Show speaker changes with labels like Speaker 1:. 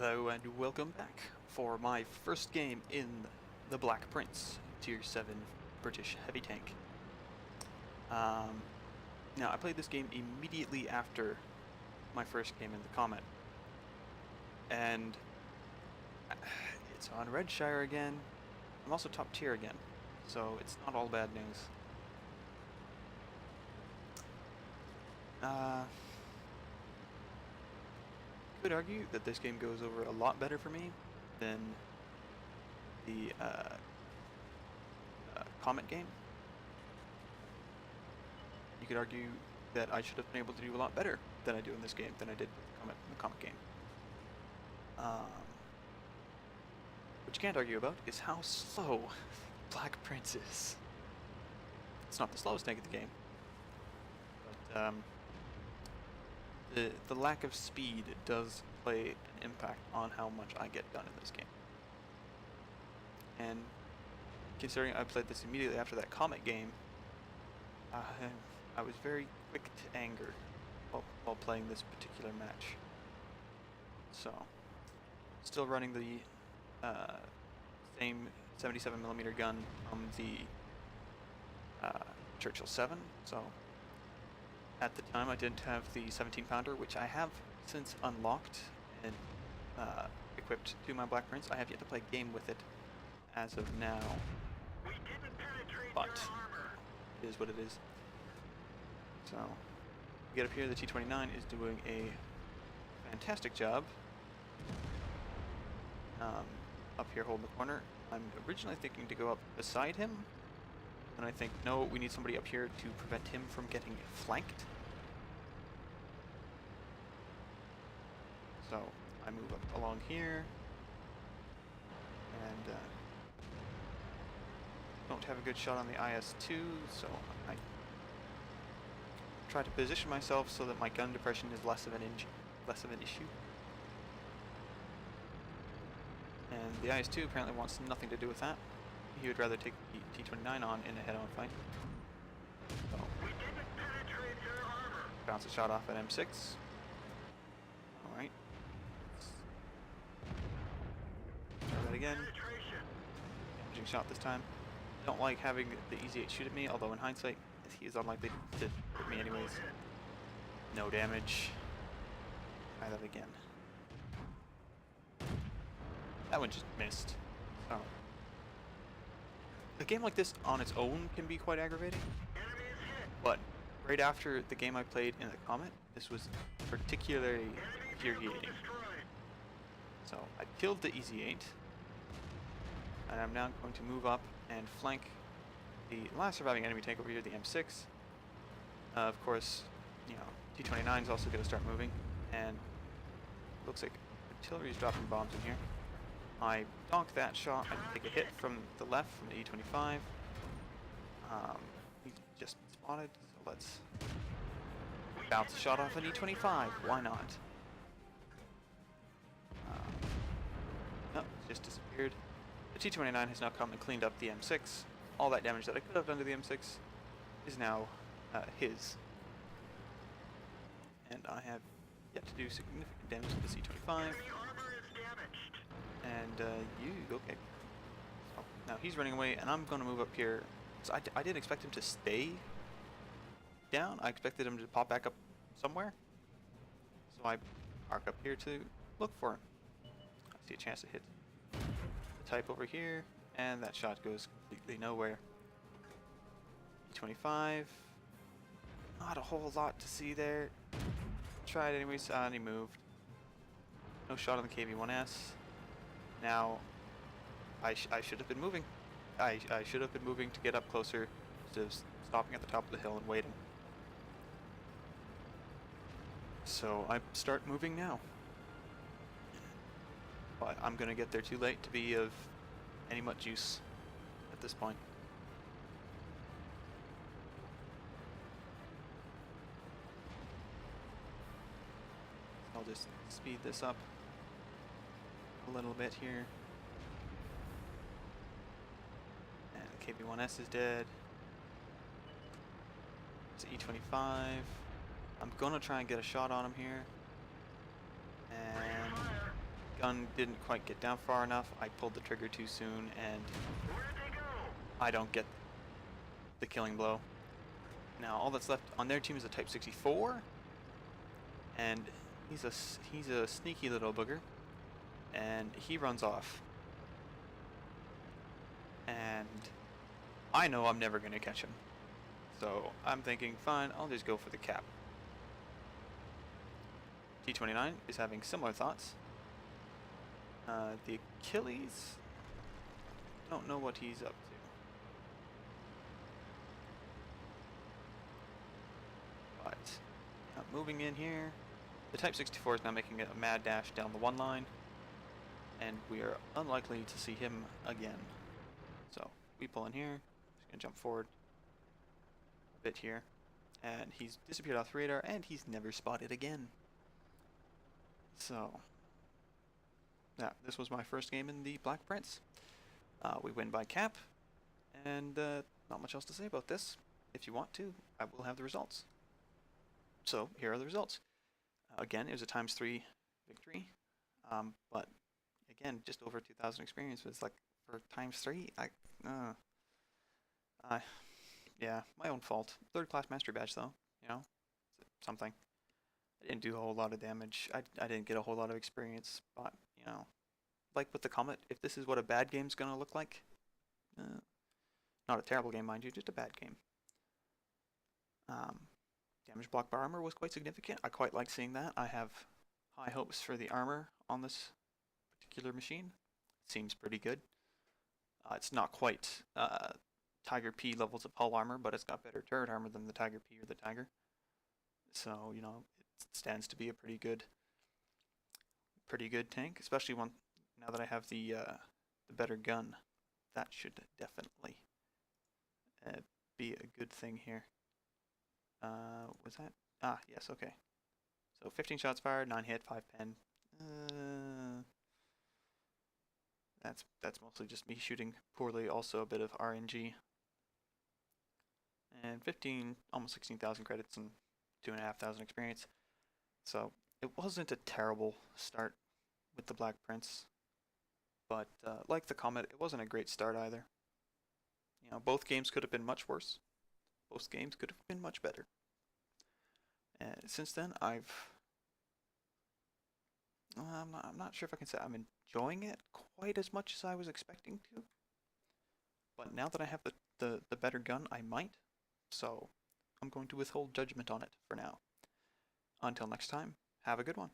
Speaker 1: Hello and welcome back for my first game in the Black Prince Tier 7 British Heavy Tank. Now I played this game immediately after my first game in the Comet, and it's on Redshire again. I'm also top tier again, so it's not all bad news. Could argue that this game goes over a lot better for me than the Comet game. You could argue that I should have been able to do a lot better than I do in this game than I did with the Comet game. What you can't argue about is how slow Black Prince is. It's not the slowest tank of the game, but the lack of speed does play an impact on how much I get done in this game. And considering I played this immediately after that Comet game, I was very quick to anger while playing this particular match. So, still running the same 77mm gun from the Churchill 7, so at the time I didn't have the 17-pounder, which I have since unlocked and equipped to my Black Prince. I have yet to play a game with it as of now, but it is what it is. So, we get up here, the T-29 is doing a fantastic job. Up here holding the corner. I'm originally thinking to go up beside him, and I think, no, we need somebody up here to prevent him from getting flanked. So I move up along here, and don't have a good shot on the IS-2, so I try to position myself so that my gun depression is less of an issue. And the IS-2 apparently wants nothing to do with that. He would rather take the T-29 on in a head-on fight. So, bounce a shot off at M6. Alright. Try that again. Damaging shot this time. Don't like having the Easy 8 shoot at me, although in hindsight, he is unlikely to hit me anyways. No damage. Try that again. That one just missed. Oh. A game like this on its own can be quite aggravating, but right after the game I played in the Comet, this was particularly infuriating. So I killed the Easy 8, and I'm now going to move up and flank the last surviving enemy tank over here, the M6. Of course, you know, T-29 is also going to start moving, and looks like artillery is dropping bombs in here. I donk that shot, I take a hit from the left from the E-25. He just spotted, so let's bounce a shot off an E-25, why not? Nope, it's just disappeared. The T-29 has now come and cleaned up the M6. All that damage that I could have done to the M6 is now his. And I have yet to do significant damage to the C-25. And okay. So now he's running away, and I'm going to move up here. So I didn't expect him to stay down. I expected him to pop back up somewhere. So I park up here to look for him. I see a chance to hit the type over here, and that shot goes completely nowhere. E-25. Not a whole lot to see there. Tried anyways, and he moved. No shot on the KV-1S. Now, I should have been moving. I should have been moving to get up closer instead of stopping at the top of the hill and waiting. So I start moving now. But I'm going to get there too late to be of any much use at this point. I'll just speed this up a little bit here. And the KV-1S is dead. It's E-25. I'm gonna try and get a shot on him here. And gun didn't quite get down far enough. I pulled the trigger too soon, and I don't get the killing blow. Now all that's left on their team is a Type 64, and he's a sneaky little booger, and he runs off. And I know I'm never gonna catch him, so I'm thinking, fine, I'll just go for the cap. T29 is having similar thoughts. The Achilles, don't know what he's up to. But moving in here, the Type 64 is now making a mad dash down the one line, and we are unlikely to see him again. So we pull in here, just gonna jump forward a bit here, and he's disappeared off the radar, and he's never spotted again. So yeah, this was my first game in the Black Prince. We win by cap, and not much else to say about this. If you want to, I will have the results. So here are the results. Again, it was a ×3 victory, but again, just over 2,000 experience was like for ×3. Yeah, my own fault. 3rd class mastery badge though, you know, something. I didn't do a whole lot of damage. I didn't get a whole lot of experience, but you know, like with the Comet, if this is what a bad game's gonna look like, not a terrible game, mind you, just a bad game. Damage block by armor was quite significant. I quite like seeing that. I have high hopes for the armor on this particular machine. It seems pretty good. It's not quite Tiger P levels of hull armor, but it's got better turret armor than the Tiger P or the Tiger. So, you know, it stands to be a pretty good tank, especially now that I have the better gun. That should definitely be a good thing here. Was that? Ah, yes, okay. So 15 shots fired, 9 hit, 5 pen. That's mostly just me shooting poorly, also a bit of RNG. And 15, almost 16,000 credits and 2,500 experience. So it wasn't a terrible start with the Black Prince, but like the Comet, it wasn't a great start either. You know, both games could have been much worse. Both games could have been much better. And since then, I'm not sure if I can say I'm enjoying it quite as much as I was expecting to. But now that I have the better gun, I might. So I'm going to withhold judgment on it for now. Until next time, have a good one.